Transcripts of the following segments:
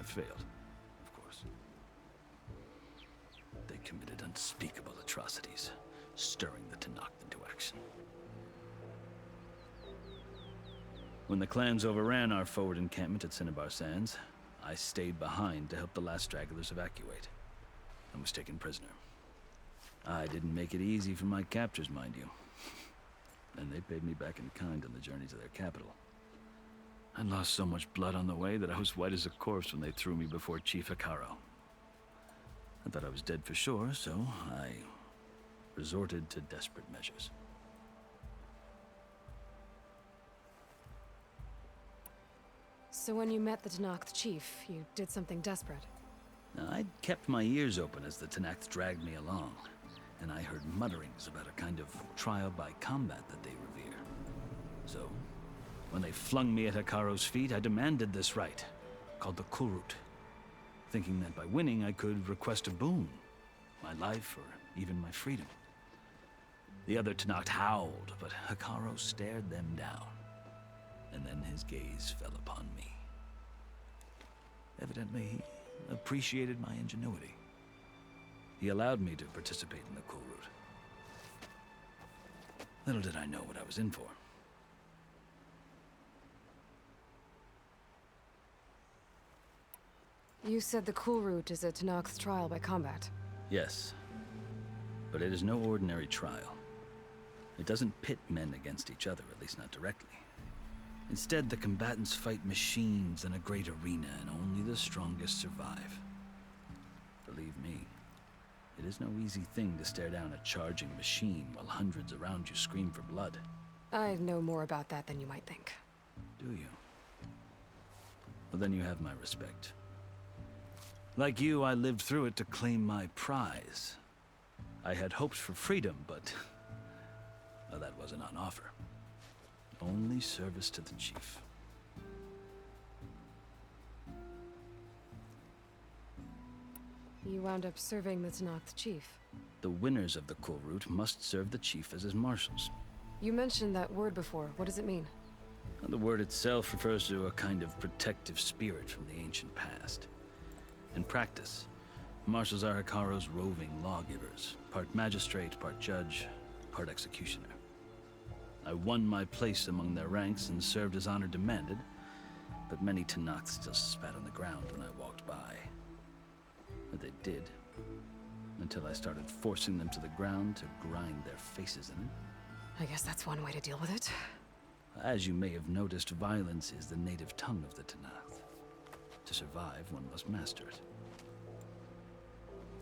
failed, of course. They committed unspeakable atrocities, stirring the Tenakth into action. When the clans overran our forward encampment at Cinnabar Sands, I stayed behind to help the last stragglers evacuate, and was taken prisoner. I didn't make it easy for my captors, mind you. And they paid me back in kind on the journey to their capital. I lost so much blood on the way that I was white as a corpse when they threw me before Chief Picaro. I thought I was dead for sure, so I resorted to desperate measures. So when you met the Tenakth chief, you did something desperate? I'd kept my ears open as the Tenakth dragged me along, and I heard mutterings about a kind of trial by combat that they revere. So, when they flung me at Picaro's feet, I demanded this right, called the Kulrut, thinking that by winning I could request a boon, my life or even my freedom. The other Tenakth howled, but Picaro stared them down, and then his gaze fell upon me. Evidently, he appreciated my ingenuity. He allowed me to participate in the Kulrut. Little did I know what I was in for. You said the Kulrut is a Tenakth trial by combat. Yes, but it is no ordinary trial. It doesn't pit men against each other, at least not directly. Instead, the combatants fight machines in a great arena, and only the strongest survive. Believe me, it is no easy thing to stare down a charging machine while hundreds around you scream for blood. I know more about that than you might think. Do you? Well, then you have my respect. Like you, I lived through it to claim my prize. I had hopes for freedom, but well, that wasn't on offer. Only service to the chief. You wound up serving the Tenakth chief. The winners of the Kulrut must serve the chief as his marshals. You mentioned that word before. What does it mean? The word itself refers to a kind of protective spirit from the ancient past. In practice, marshals are Picaro's roving lawgivers, part magistrate, part judge, part executioner. I won my place among their ranks and served as honor demanded, but many Tenakth still spat on the ground when I walked by. But they did, until I started forcing them to the ground to grind their faces in it. I guess that's one way to deal with it. As you may have noticed, violence is the native tongue of the Tenakth. To survive, one must master it.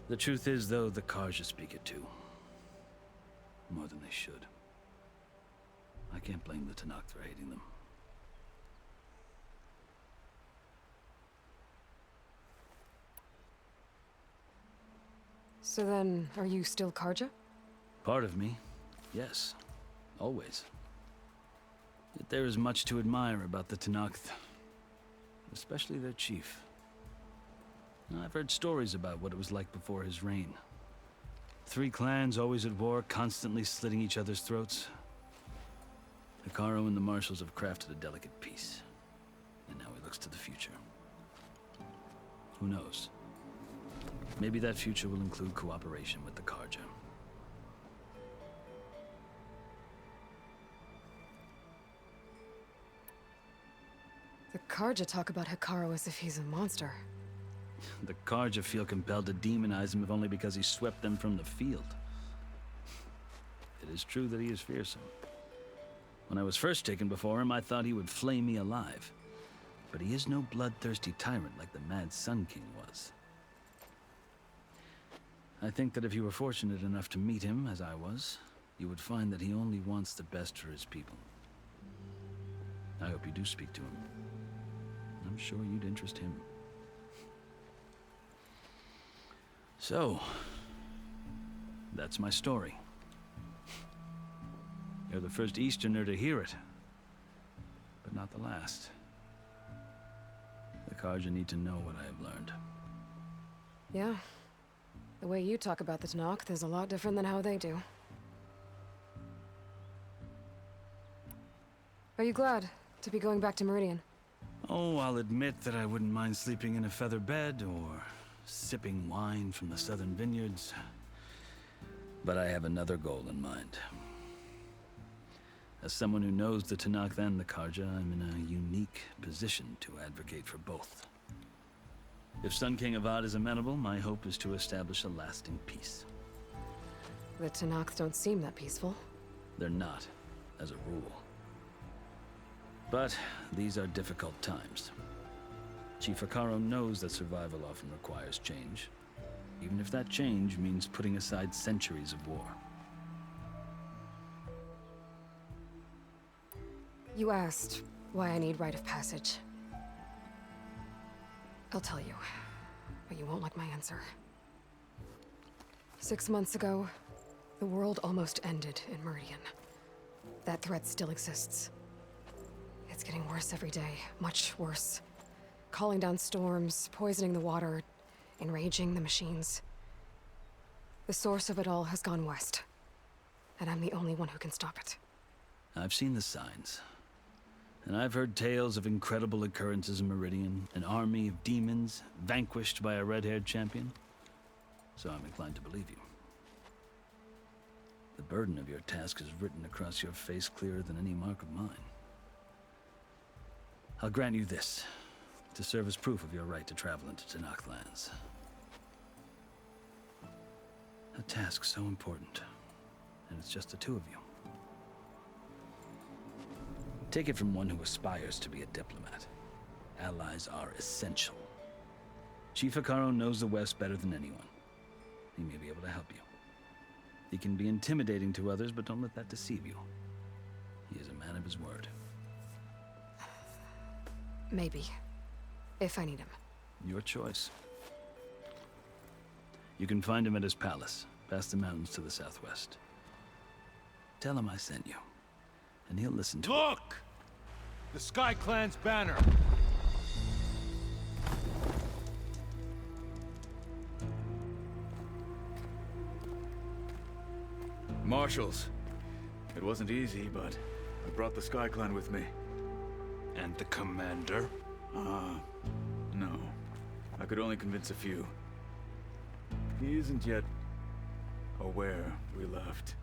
The truth is, though, the Karja speak it too. More than they should. I can't blame the Tenakth for hating them. So then, are you still Karja? Part of me, yes. Always. Yet there is much to admire about the Tenakth. Especially their chief. I've heard stories about what it was like before his reign. 3 clans always at war, constantly slitting each other's throats. Picaro and the marshals have crafted a delicate peace. And now he looks to the future. Who knows? Maybe that future will include cooperation with the Karja. The Karja talk about Picaro as if he's a monster. The Karja feel compelled to demonize him if only because he swept them from the field. It is true that he is fearsome. When I was first taken before him, I thought he would flay me alive. But he is no bloodthirsty tyrant like the Mad Sun King was. I think that if you were fortunate enough to meet him, as I was, you would find that he only wants the best for his people. I hope you do speak to him. I'm sure you'd interest him. So, that's my story. You're the first Easterner to hear it, but not the last. The Karja need to know what I have learned. Yeah. The way you talk about the Tenakth is a lot different than how they do. Are you glad to be going back to Meridian? Oh, I'll admit that I wouldn't mind sleeping in a feather bed or sipping wine from the southern vineyards. But I have another goal in mind. As someone who knows the Tanakh and the Karja, I'm in a unique position to advocate for both. If Sun King Avad is amenable, my hope is to establish a lasting peace. The Tanakh don't seem that peaceful. They're not, as a rule. But these are difficult times. Chief Picaro knows that survival often requires change, even if that change means putting aside centuries of war. You asked why I need rite of passage. I'll tell you, but you won't like my answer. 6 months ago, the world almost ended in Meridian. That threat still exists. It's getting worse every day, much worse. Calling down storms, poisoning the water, enraging the machines. The source of it all has gone west, and I'm the only one who can stop it. I've seen the signs. And I've heard tales of incredible occurrences in Meridian, an army of demons vanquished by a red-haired champion. So I'm inclined to believe you. The burden of your task is written across your face clearer than any mark of mine. I'll grant you this, to serve as proof of your right to travel into Tanakh lands. A task so important, and it's just the two of you. Take it from one who aspires to be a diplomat. Allies are essential. Chief Picaro knows the West better than anyone. He may be able to help you. He can be intimidating to others, but don't let that deceive you. He is a man of his word. Maybe. If I need him. Your choice. You can find him at his palace, past the mountains to the southwest. Tell him I sent you, and he'll listen to it. Look! The Sky Clan's banner! Marshals. It wasn't easy, but I brought the Sky Clan with me. And the commander? No. I could only convince a few. He isn't yet aware we left.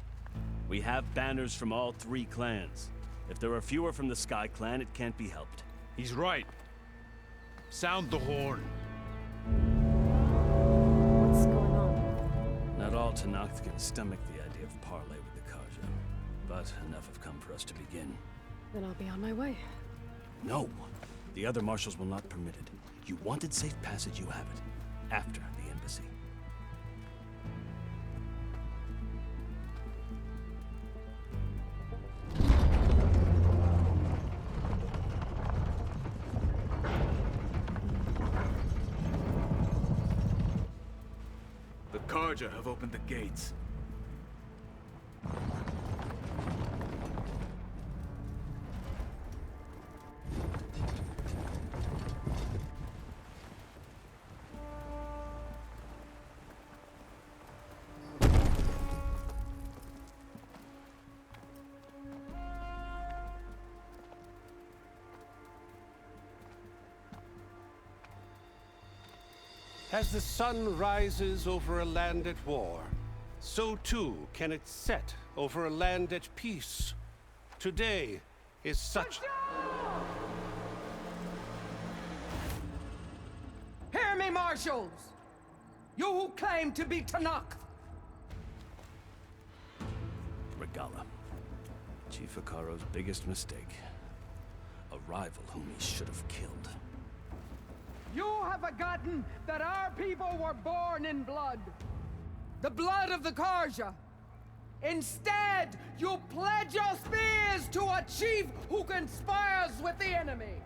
We have banners from all 3 clans. If there are fewer from the Sky Clan, it can't be helped. He's right. Sound the horn. What's going on? Not all Tanakh can stomach the idea of parley with the Karja, but enough have come for us to begin. Then I'll be on my way. No! The other marshals will not permit it. You wanted safe passage, you have it. After the embassy. The Karja have opened the gates. As the sun rises over a land at war, so too can it set over a land at peace. Today is such... Hear me, marshals! You who claim to be Tanakh! Regala. Chief Picaro's biggest mistake. A rival whom he should have killed. You have forgotten that our people were born in blood. The blood of the Karja. Instead, you pledge your spears to a chief who conspires with the enemy.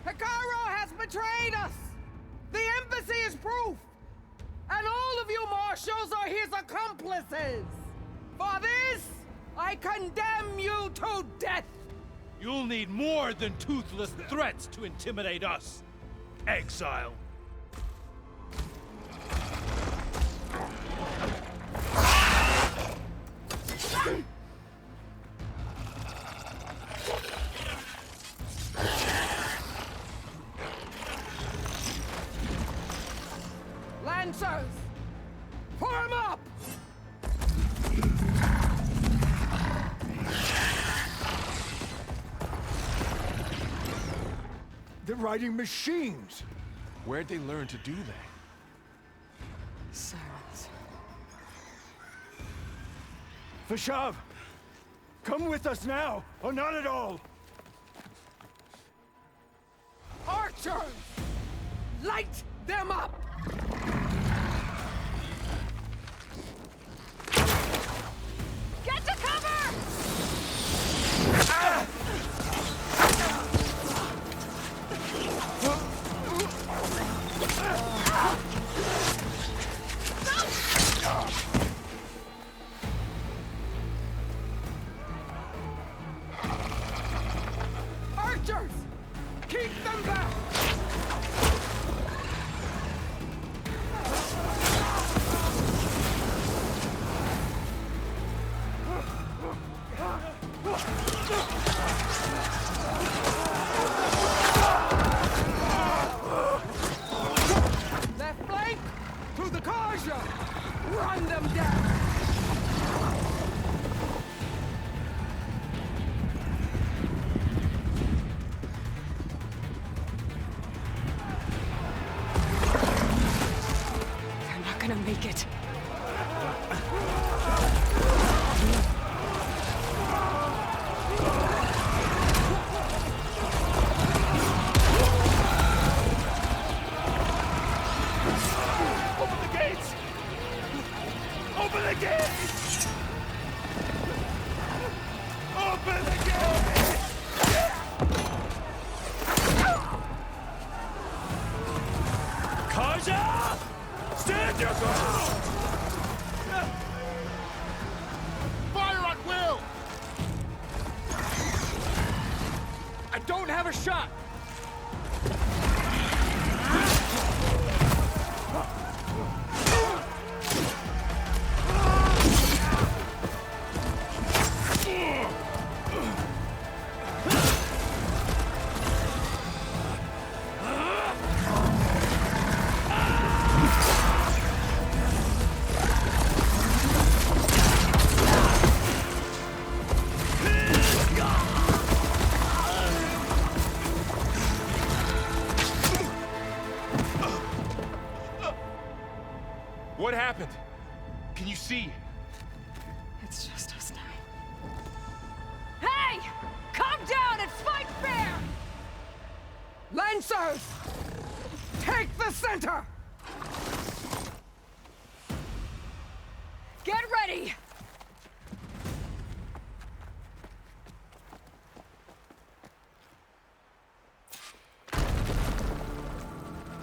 Picaro has betrayed us! The embassy is proof! And all of you marshals are his accomplices! For this, I condemn you to death! You'll need more than toothless threats to intimidate us. Exile. Lancers! Form up! They're riding machines! Where'd they learn to do that? Sirens. Vashav! Come with us now, or not at all! Archers! Light them up! Get to cover! Archers! Keep them back! Left flank! To the Karja! Run them down! They're not gonna make it. Open the gates! Open the gates! Open the gates! Kaja! Stand your ground! Fire at will! I don't have a shot! What happened? Can you see? It's just us now. Hey! Calm down and fight fair! Lancers! Take the center! Get ready!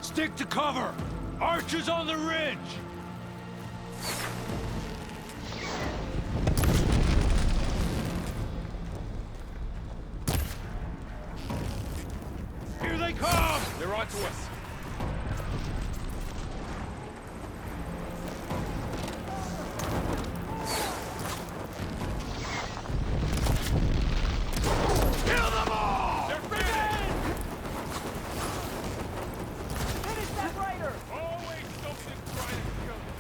Stick to cover! Archers on the ridge! Here they come! They're onto us! Kill them all! They're finished! Finish that rider! Always something trying to kill them.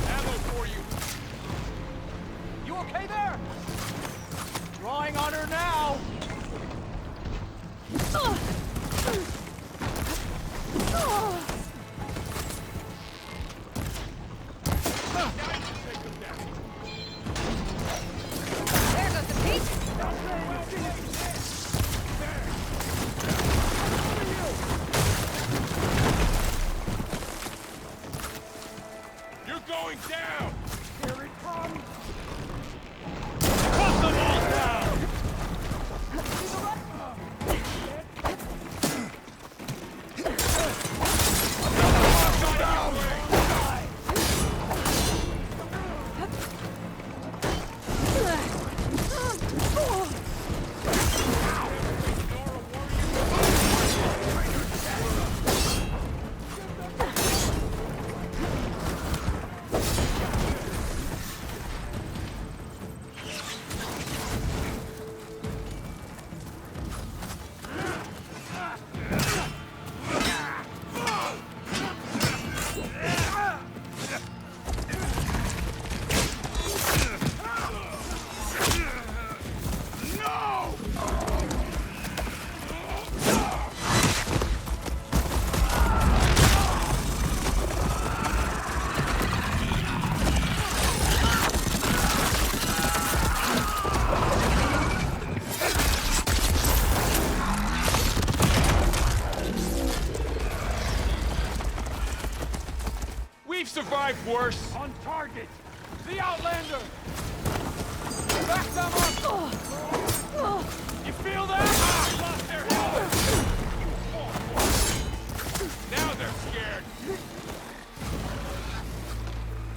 Ammo for you! You okay there? Drawing on her now! survived worse. On target! The Outlander! Back them up! You feel that? Ah, lost their helmet! Now they're scared.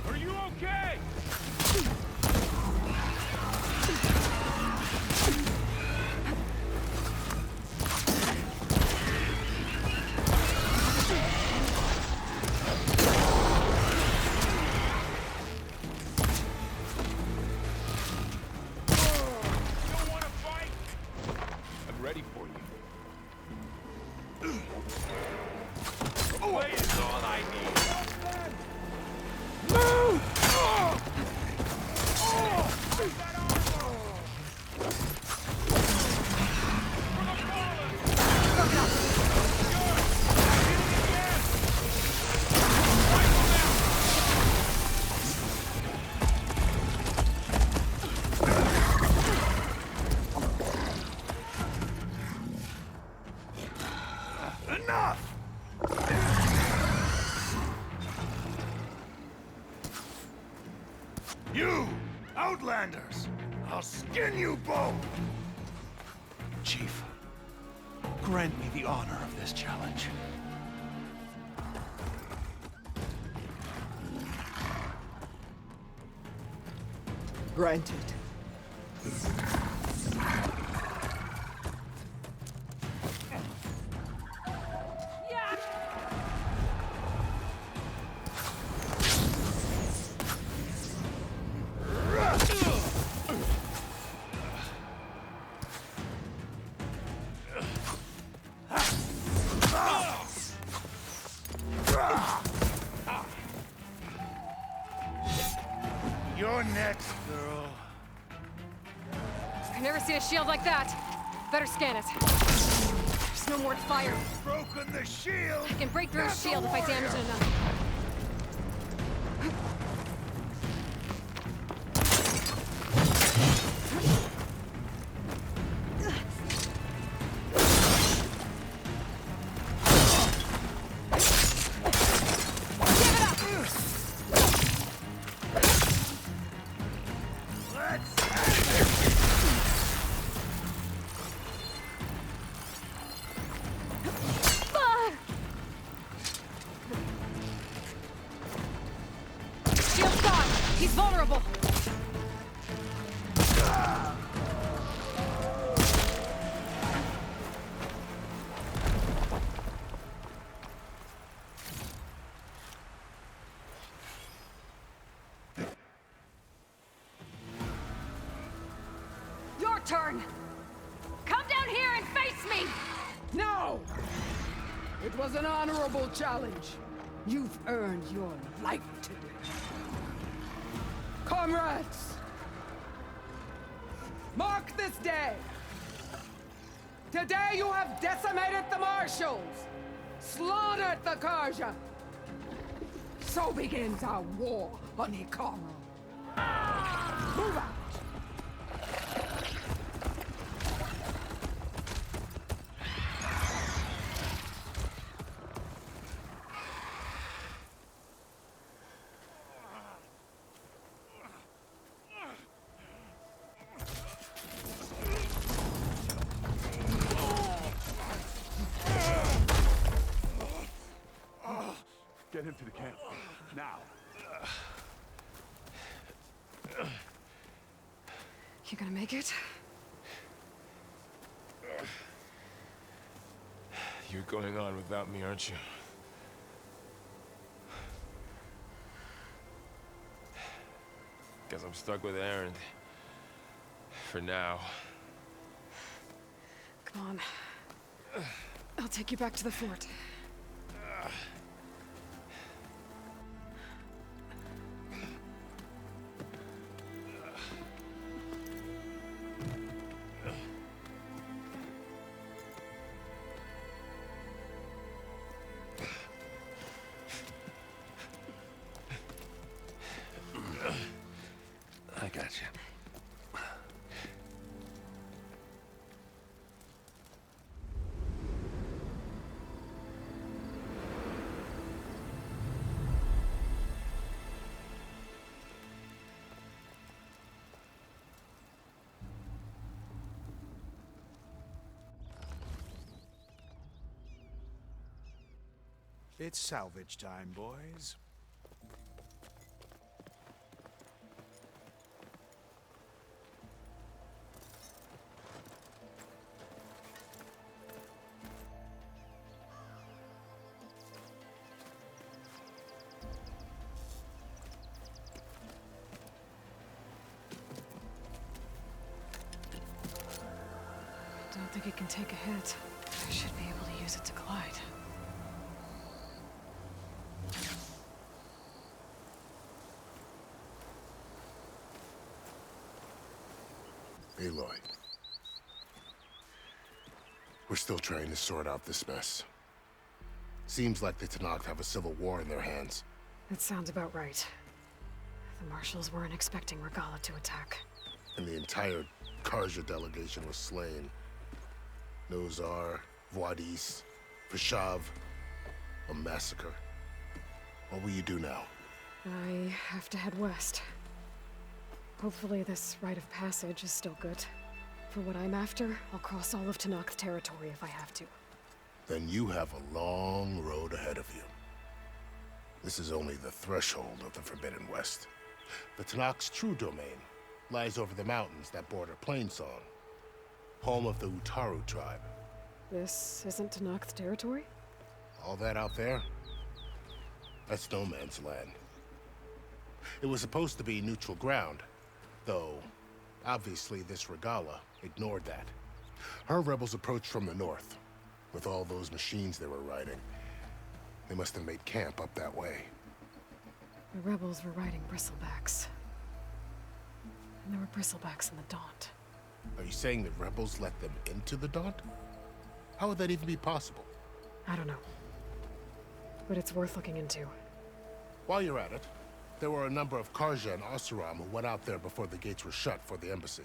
Are you okay? Ready for you. Away is all I need. Move! You! Outlanders! I'll skin you both! Chief, grant me the honor of this challenge. Granted. You're next, girl. I've never seen a shield like that. Better scan it. There's no more to fire. Broken the shield! I can break through a That's a shield if I damage it warrior. enough. Shield's gone. He's vulnerable. Your turn. Come down here and face me. No! It was an honorable challenge. You've earned your life today. Comrades! Mark this day! Today you have decimated the Marshals! Slaughtered the Karja! So begins our war on Picaro. Move out! Get him to the camp. Now. You gonna make it? You're going on without me, aren't you? Guess I'm stuck with Aaron. For now. Come on. I'll take you back to the fort. I got you. It's salvage time, boys. Don't think it can take a hit. I should be able to use it to glide. Aloy. We're still trying to sort out this mess. Seems like the Tenakth have a civil war in their hands. That sounds about right. The Marshals weren't expecting Regala to attack. And the entire Karja delegation was slain. Nozar, Voidis, Vishav. A massacre. What will you do now? I have to head west. Hopefully this rite of passage is still good. For what I'm after, I'll cross all of Tenakth territory if I have to. Then you have a long road ahead of you. This is only the threshold of the Forbidden West. The Tenakth's true domain lies over the mountains that border Plainsong, home of the Utaru tribe. This isn't Tenakth territory? All that out there? That's no man's land. It was supposed to be neutral ground, though obviously this Regala ignored that. Her rebels approached from the north, with all those machines they were riding. They must have made camp up that way. The rebels were riding bristlebacks. And there were bristlebacks in the Daunt. Are you saying the rebels let them into the Daunt? How would that even be possible? I don't know. But it's worth looking into. While you're at it, there were a number of Karja and Oseram who went out there before the gates were shut for the embassy.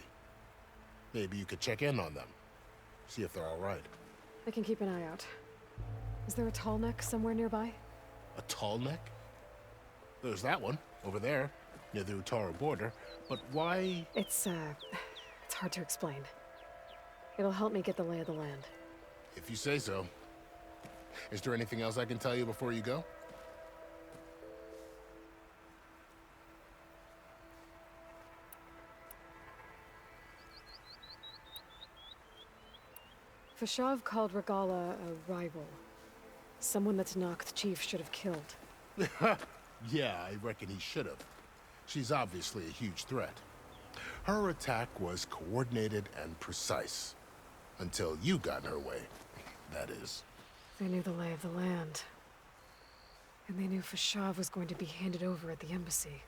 Maybe you could check in on them. See if they're all right. I can keep an eye out. Is there a tall neck somewhere nearby? A tall neck? There's that one, over there, near the Utaru border. But why? It's hard to explain. It'll help me get the lay of the land. If you say so. Is there anything else I can tell you before you go? Vishav called Regala a rival. Someone the Tenakth chief should have killed. Yeah, I reckon he should have. She's obviously a huge threat. Her attack was coordinated and precise. Until you got in her way, that is. They knew the lay of the land. And they knew Vishav was going to be handed over at the embassy.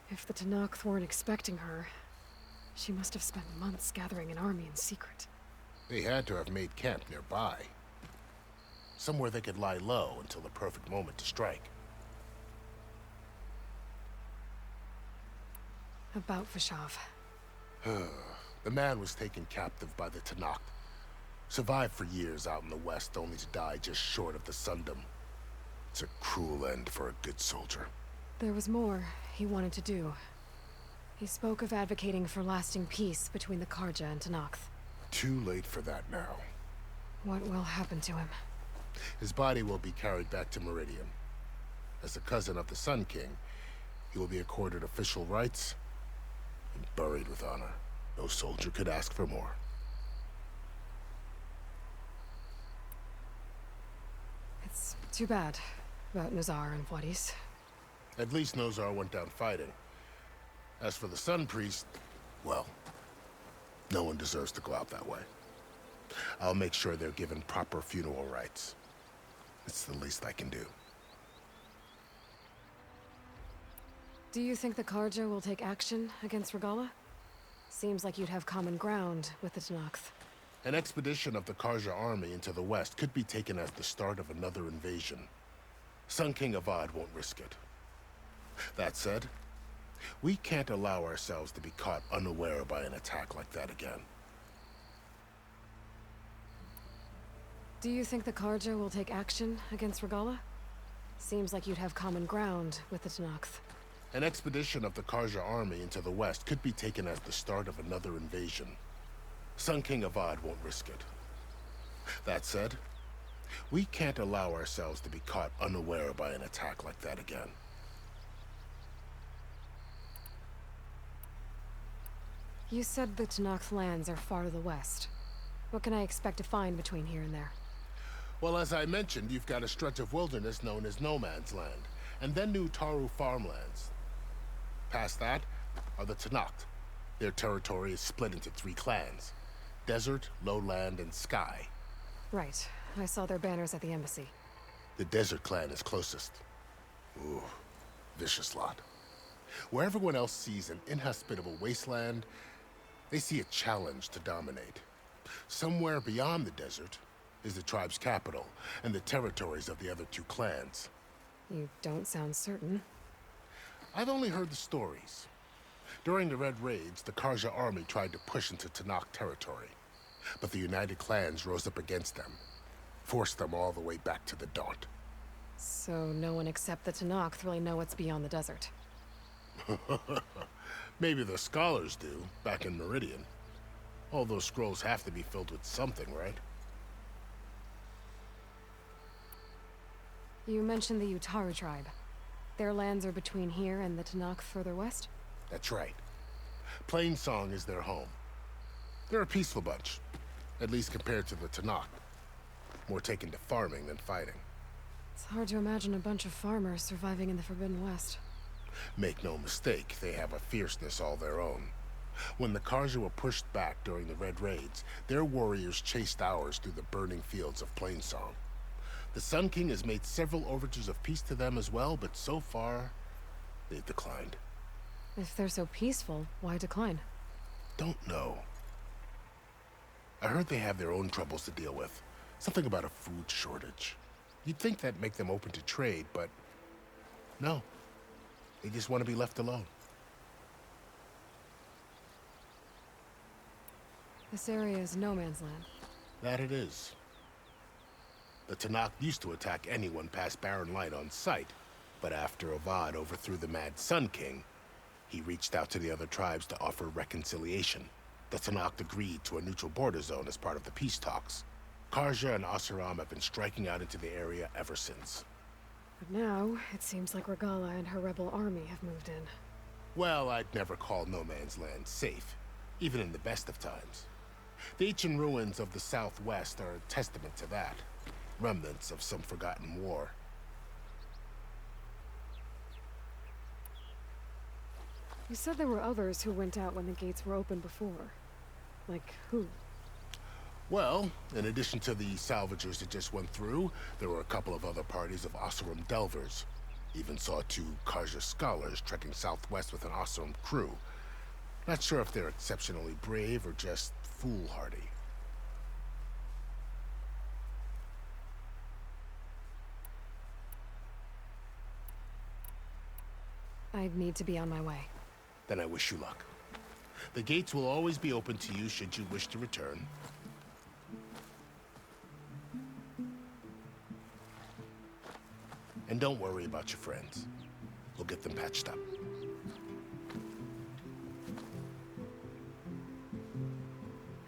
If the Tenakth weren't expecting her, she must have spent months gathering an army in secret. They had to have made camp nearby. Somewhere they could lie low until the perfect moment to strike. About Vishav. The man was taken captive by the Tenakth. Survived for years out in the west, only to die just short of the Sundom. It's a cruel end for a good soldier. There was more he wanted to do. He spoke of advocating for lasting peace between the Karja and Tenakth. Too late for that now. What will happen to him? His body will be carried back to Meridian. As a cousin of the Sun King, he will be accorded official rights and buried with honor. No soldier could ask for more. It's too bad about Nozar and Voidis. At least Nozar went down fighting. As for the Sun Priest, well, no one deserves to go out that way. I'll make sure they're given proper funeral rites. It's the least I can do. Do you think the Karja will take action against Regala? Seems like you'd have common ground with the Tenakth. An expedition of the Karja army into the west could be taken as the start of another invasion. Sun King Avad won't risk it. That said, we can't allow ourselves to be caught unaware by an attack like that again. Do you think the Karja will take action against Regala? Seems like you'd have common ground with the Tenakth. An expedition of the Karja army into the west could be taken as the start of another invasion. Sun King Avad won't risk it. That said, We can't allow ourselves to be caught unaware by an attack like that again. You said the Tenakth lands are far to the west. What can I expect to find between here and there? Well, as I mentioned, you've got a stretch of wilderness known as No Man's Land, and then new Taru farmlands. Past that are the Tenakth. Their territory is split into 3 clans: Desert, Lowland, and Sky. Right. I saw their banners at the embassy. The Desert clan is closest. Ooh, vicious lot. Where everyone else sees an inhospitable wasteland, they see a challenge to dominate. Somewhere beyond the desert is the tribe's capital and the territories of the other 2 clans. You don't sound certain. I've only heard the stories. During the Red Raids, the Karja army tried to push into Tenakth territory, but the United Clans rose up against them, forced them all the way back to the Daunt. So no one except the Tenakth really know what's beyond the desert. Maybe the scholars do, back in Meridian. All those scrolls have to be filled with something, right? You mentioned the Utaru tribe. Their lands are between here and the Tenakth further west? That's right. Plainsong is their home. They're a peaceful bunch, at least compared to the Tenakth. More taken to farming than fighting. It's hard to imagine a bunch of farmers surviving in the Forbidden West. Make no mistake, they have a fierceness all their own. When the Karja were pushed back during the Red Raids, their warriors chased ours through the burning fields of Plainsong. The Sun King has made several overtures of peace to them as well, but so far, they've declined. If they're so peaceful, why decline? Don't know. I heard they have their own troubles to deal with. Something about a food shortage. You'd think that'd make them open to trade, but no. They just want to be left alone. This area is no man's land. That it is. The Tenakth used to attack anyone past Barren Light on sight, but after Avad overthrew the Mad Sun King, he reached out to the other tribes to offer reconciliation. The Tenakth agreed to a neutral border zone as part of the peace talks. Karja and Oseram have been striking out into the area ever since. But now, it seems like Regala and her rebel army have moved in. Well, I'd never call No Man's Land safe, even in the best of times. The ancient ruins of the Southwest are a testament to that. Remnants of some forgotten war. You said there were others who went out when the gates were open before. Like who? Well, in addition to the salvagers that just went through, there were a couple of other parties of Oseram Delvers. Even saw 2 Karja scholars trekking southwest with an Oseram crew. Not sure if they're exceptionally brave or just foolhardy. I need to be on my way. Then I wish you luck. The gates will always be open to you should you wish to return. And don't worry about your friends. We'll get them patched up.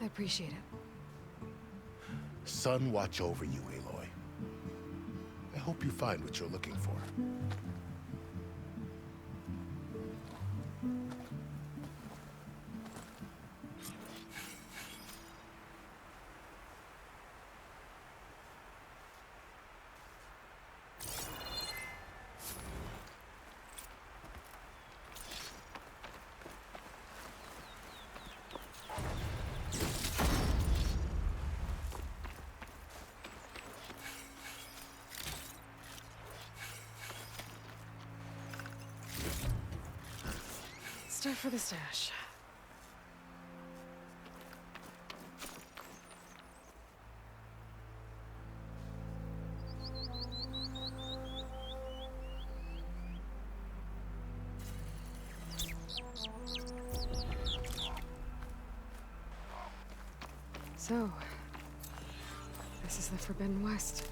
I appreciate it. Sun watch over you, Aloy. I hope you find what you're looking for. Start for the stash. So, this is the Forbidden West.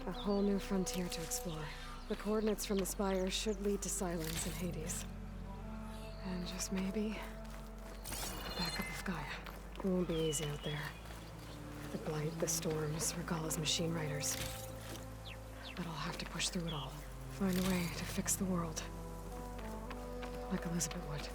A whole new frontier to explore. The coordinates from the spire should lead to Silence in Hades. And just maybe, a backup of Gaia. It won't be easy out there. The blight, the storms, Regalla's machine riders. But I'll have to push through it all. Find a way to fix the world. Like Elizabeth would.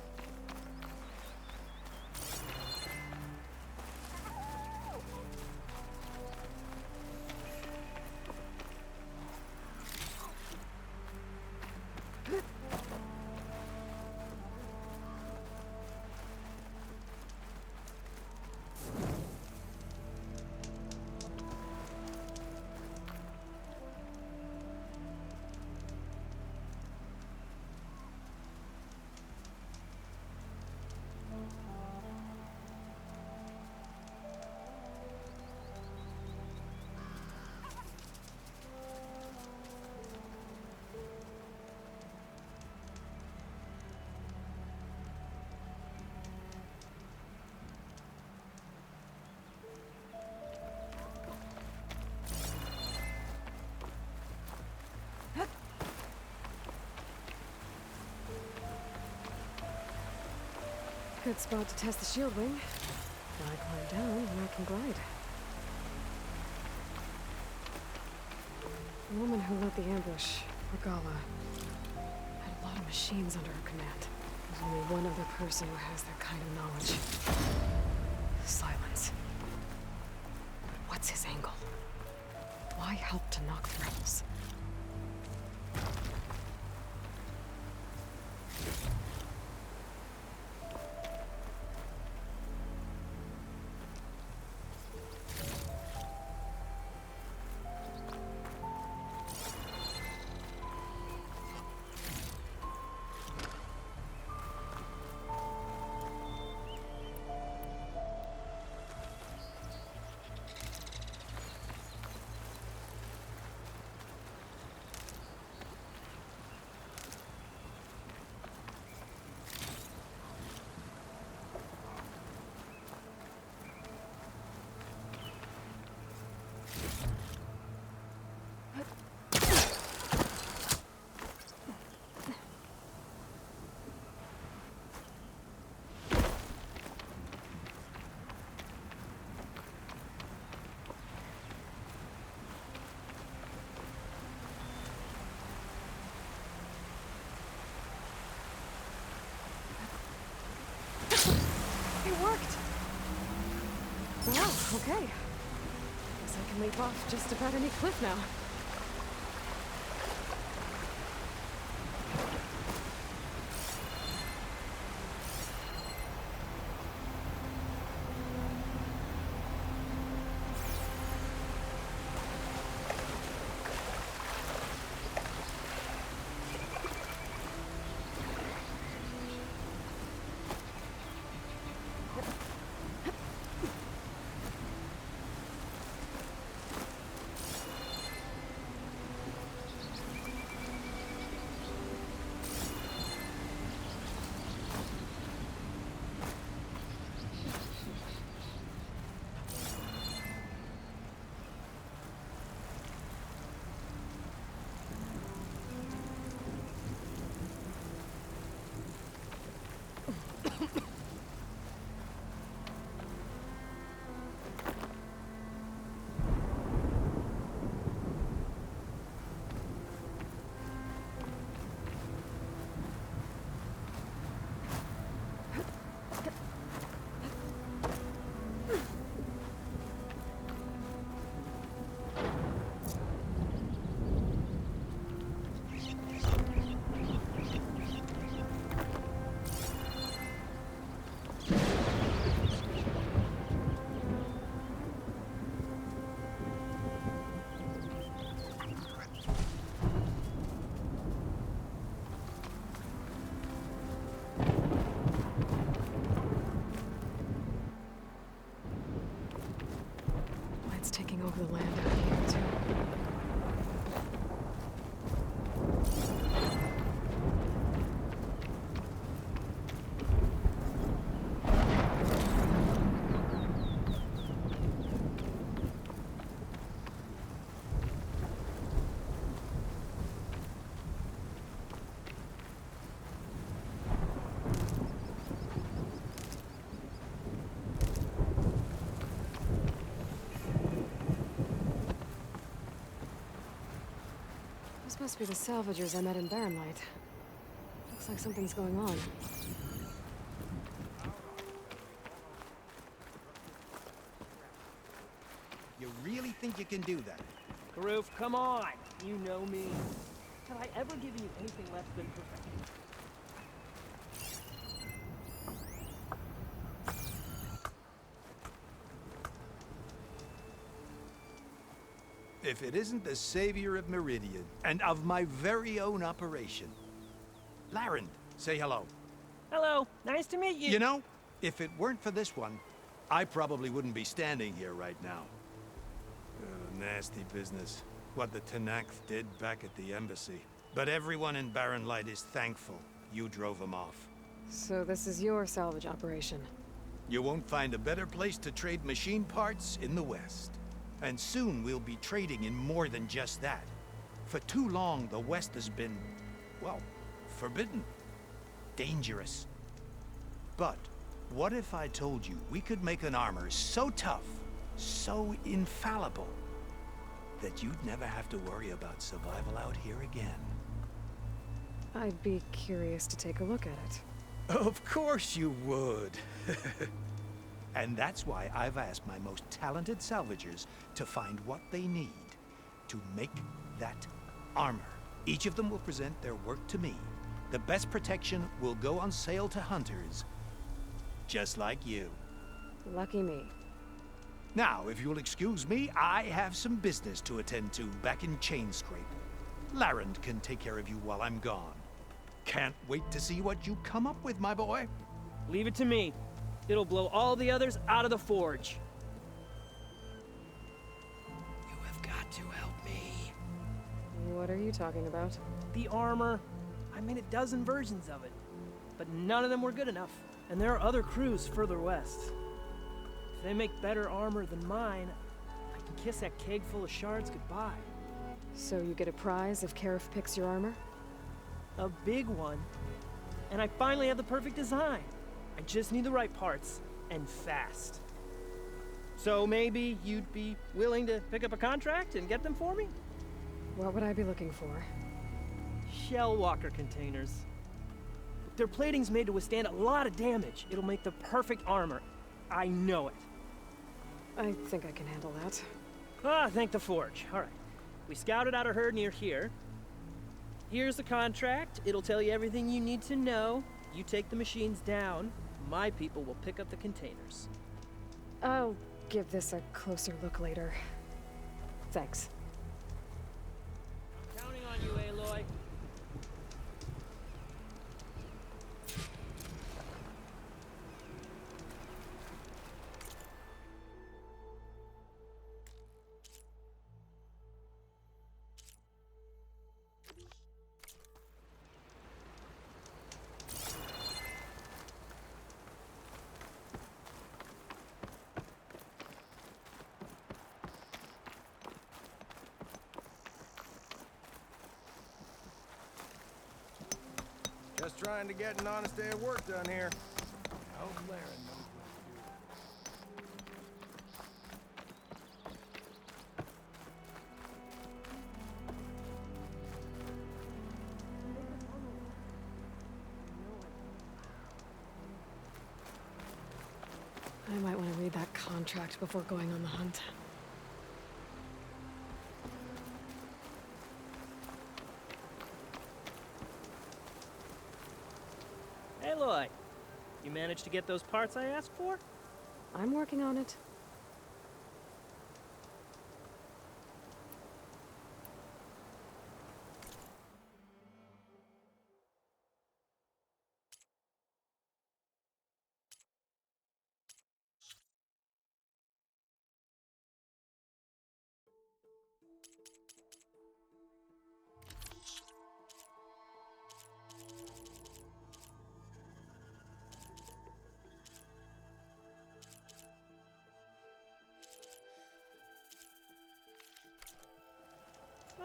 Good spot to test the shield wing. If I climb down, then I can glide. The woman who led the ambush, Regalla, had a lot of machines under her command. There's only one other person who has that kind of knowledge. Silence. But what's his angle? Why help to knock the rebels? It worked! Well, okay. Guess I can leap off just about any cliff now. Taking over the land out here, too. Those must be the salvagers I met in Barrenlight. Looks like something's going on. You really think you can do that? Karoof, come on! You know me. Have I ever given you anything less than perfection? If it isn't the savior of Meridian, and of my very own operation. Laren, say hello. Hello, nice to meet you. You know, if it weren't for this one, I probably wouldn't be standing here right now. Nasty business. What the Tenakth did back at the embassy. But everyone in Barrenlight is thankful you drove them off. So this is your salvage operation? You won't find a better place to trade machine parts in the West. And soon we'll be trading in more than just that. For too long, the West has been, well, forbidden. Dangerous. But what if I told you we could make an armor so tough, so infallible, that you'd never have to worry about survival out here again? I'd be curious to take a look at it. Of course you would. And that's why I've asked my most talented salvagers to find what they need to make that armor. Each of them will present their work to me. The best protection will go on sale to hunters, just like you. Lucky me. Now, if you'll excuse me, I have some business to attend to back in Chainscrape. Laren can take care of you while I'm gone. Can't wait to see what you come up with, my boy. Leave it to me. It'll blow all the others out of the forge. You have got to help me. What are you talking about? The armor. I made a dozen versions of it, but none of them were good enough. And there are other crews further west. If they make better armor than mine, I can kiss that keg full of shards goodbye. So you get a prize if Karif picks your armor? A big one. And I finally have the perfect design. I just need the right parts, and fast. So maybe you'd be willing to pick up a contract and get them for me? What would I be looking for? Shell walker containers. Their plating's made to withstand a lot of damage. It'll make the perfect armor. I know it. I think I can handle that. Ah, thank the forge. All right. We scouted out a herd near here. Here's the contract. It'll tell you everything you need to know. You take the machines down. My people will pick up the containers. I'll give this a closer look later. Thanks. I'm counting on you, Aloy. Just trying to get an honest day of work done here. Oh, Laren knows what to do. I might want to read that contract before going on the hunt. Aloy, you managed to get those parts I asked for? I'm working on it.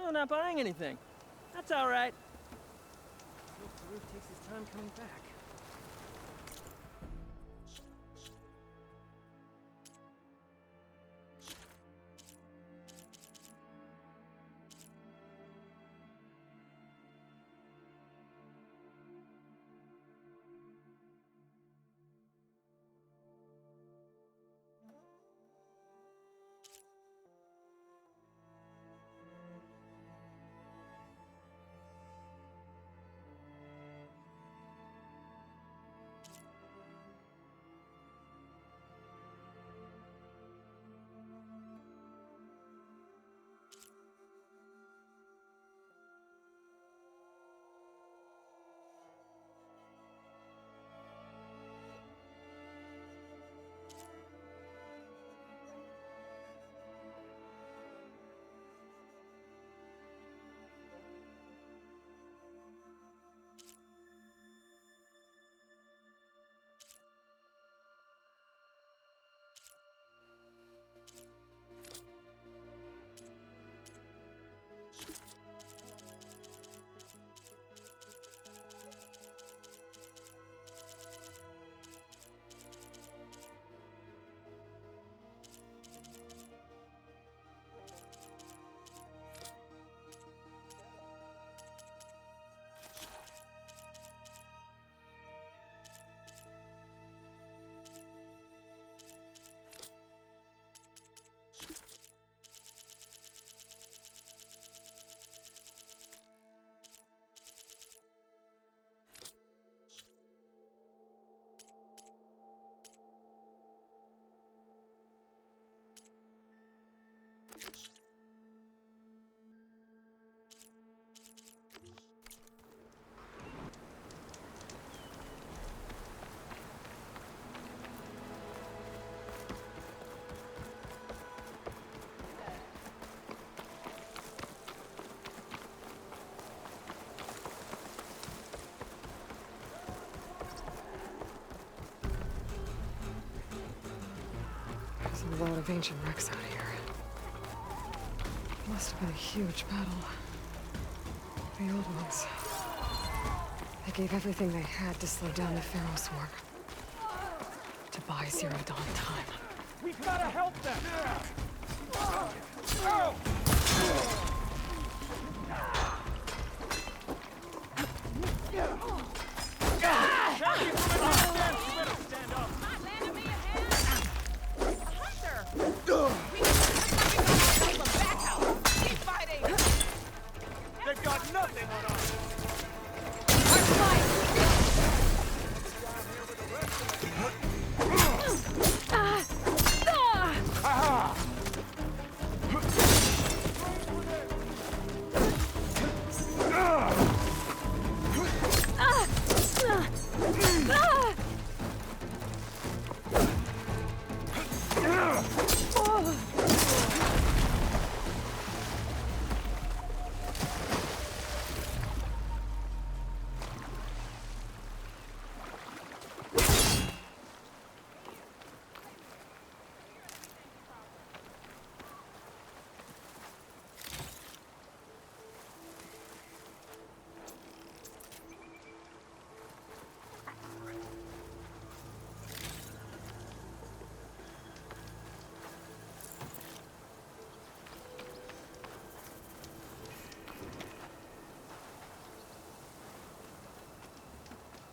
Oh, not buying anything. That's all right. Hope the roof takes his time coming back. lot of ancient wrecks out here. Must have been a huge battle. The old ones. They gave everything they had to slow down the Pharaoh swarm. To buy Zero Dawn time. We've gotta help them! They've got nothing on us!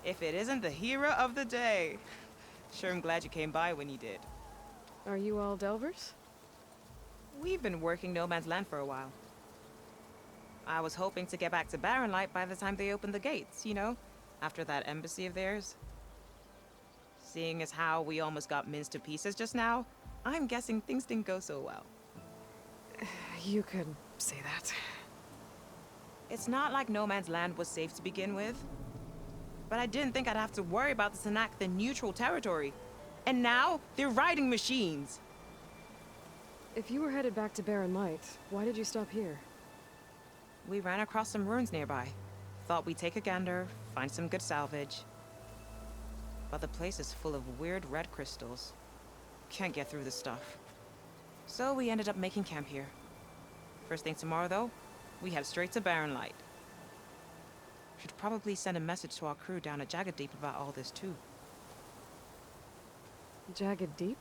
If it isn't the hero of the day. Sure, I'm glad you came by when you did. Are you all Delvers? We've been working No Man's Land for a while. I was hoping to get back to Barren Light by the time they opened the gates, you know? After that embassy of theirs. Seeing as how we almost got minced to pieces just now, I'm guessing things didn't go so well. You could say that. It's not like No Man's Land was safe to begin with. But I didn't think I'd have to worry about the Tanakh, the neutral territory. And now, they're riding machines. If you were headed back to Barren Light, why did you stop here? We ran across some ruins nearby. Thought we'd take a gander, find some good salvage. But the place is full of weird red crystals. Can't get through the stuff. So we ended up making camp here. First thing tomorrow, though, we head straight to Barren Light. Should probably send a message to our crew down at Jagged Deep about all this, too. Jagged Deep?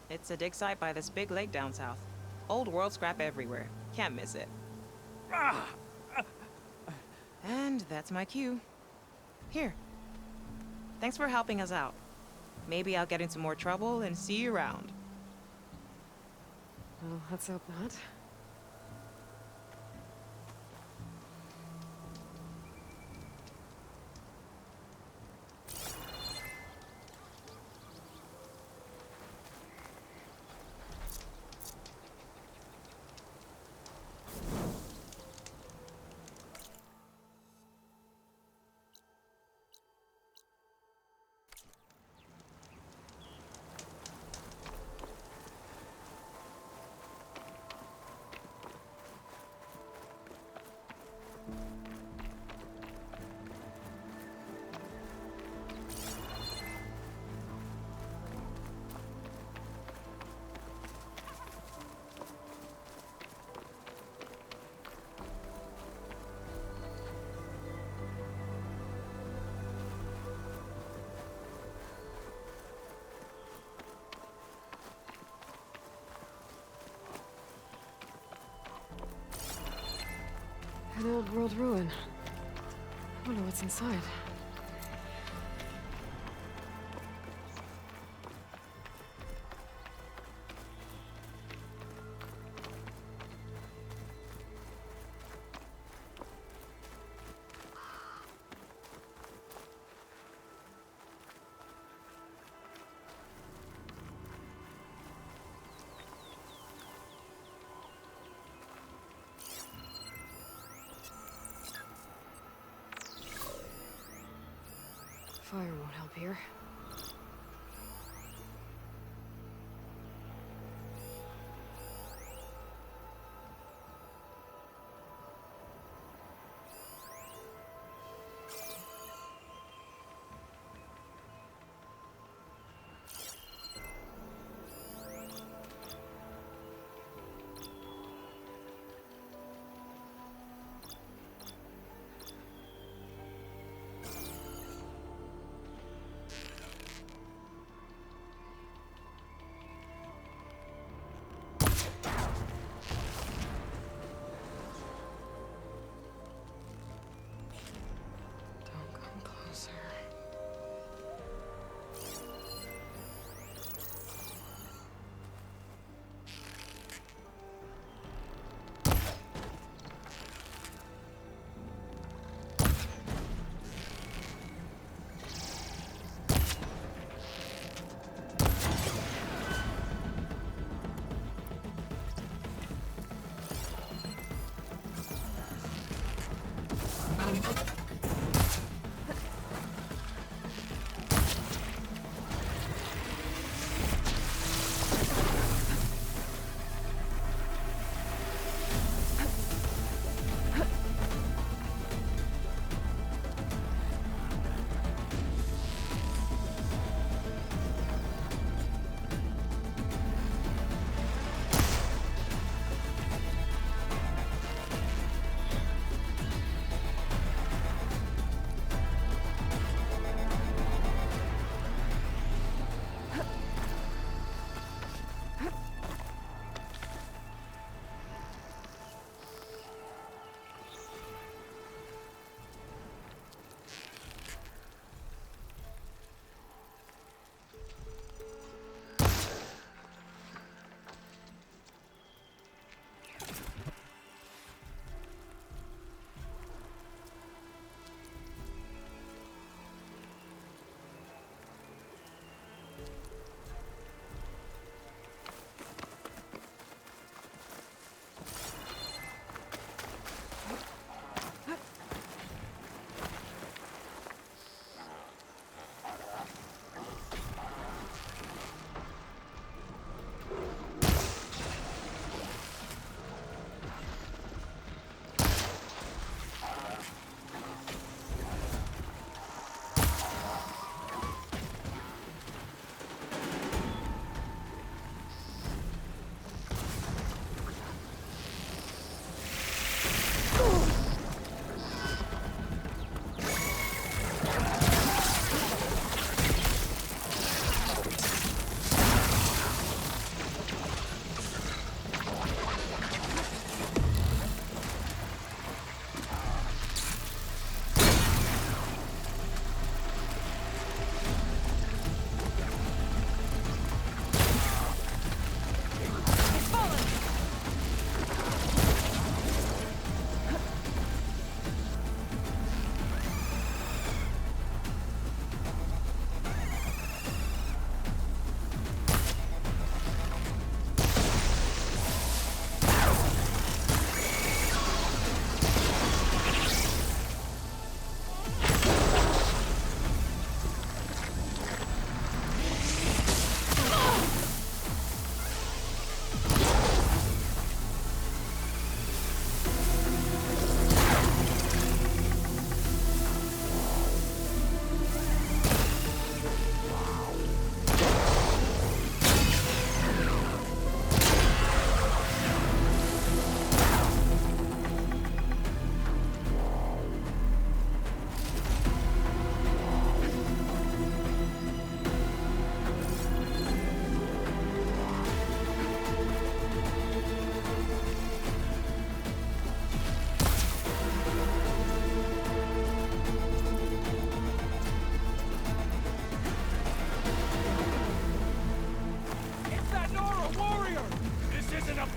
It's a dig site by this big lake down south. Old world scrap everywhere. Can't miss it. And that's my cue. Here. Thanks for helping us out. Maybe I'll get into more trouble and see you around. Well, let's hope not. An old world ruin. I wonder what's inside. Fire won't help here.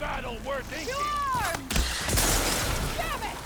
battle worth inking! To arms! Damn it!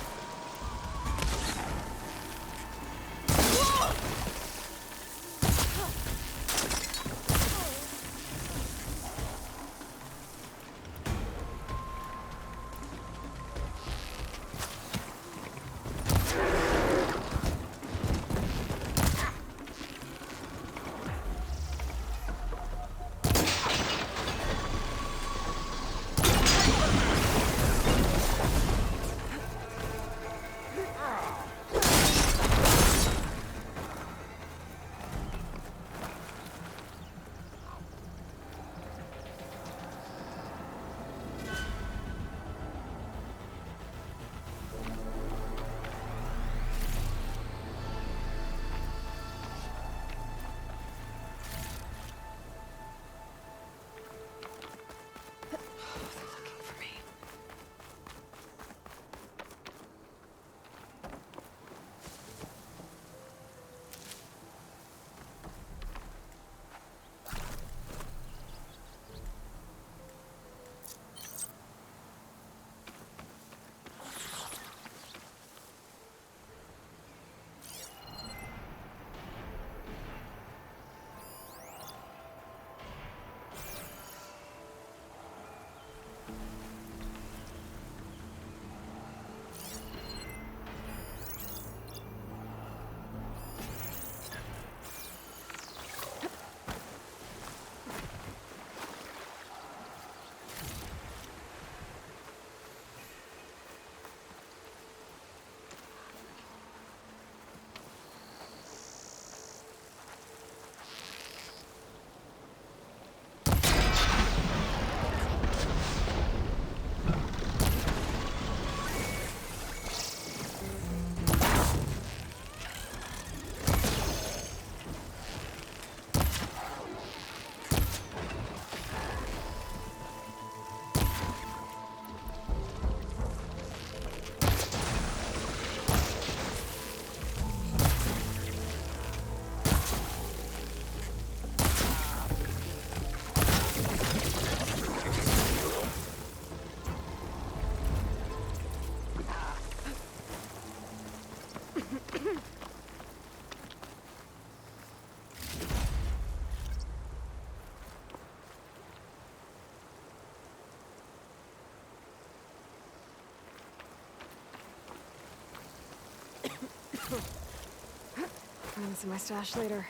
Find this in my stash later.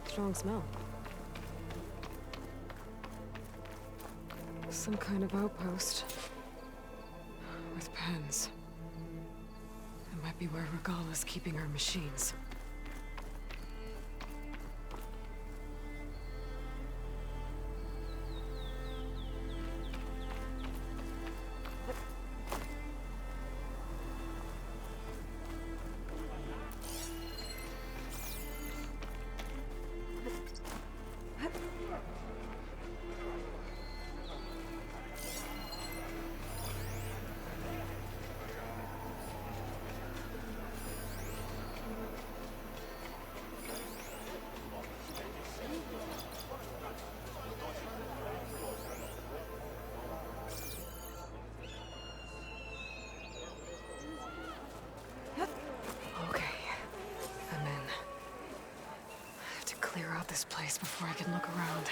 Strong smell. Some kind of outpost. With pens. It might be where Regala's keeping her machines. out this place before I can look around.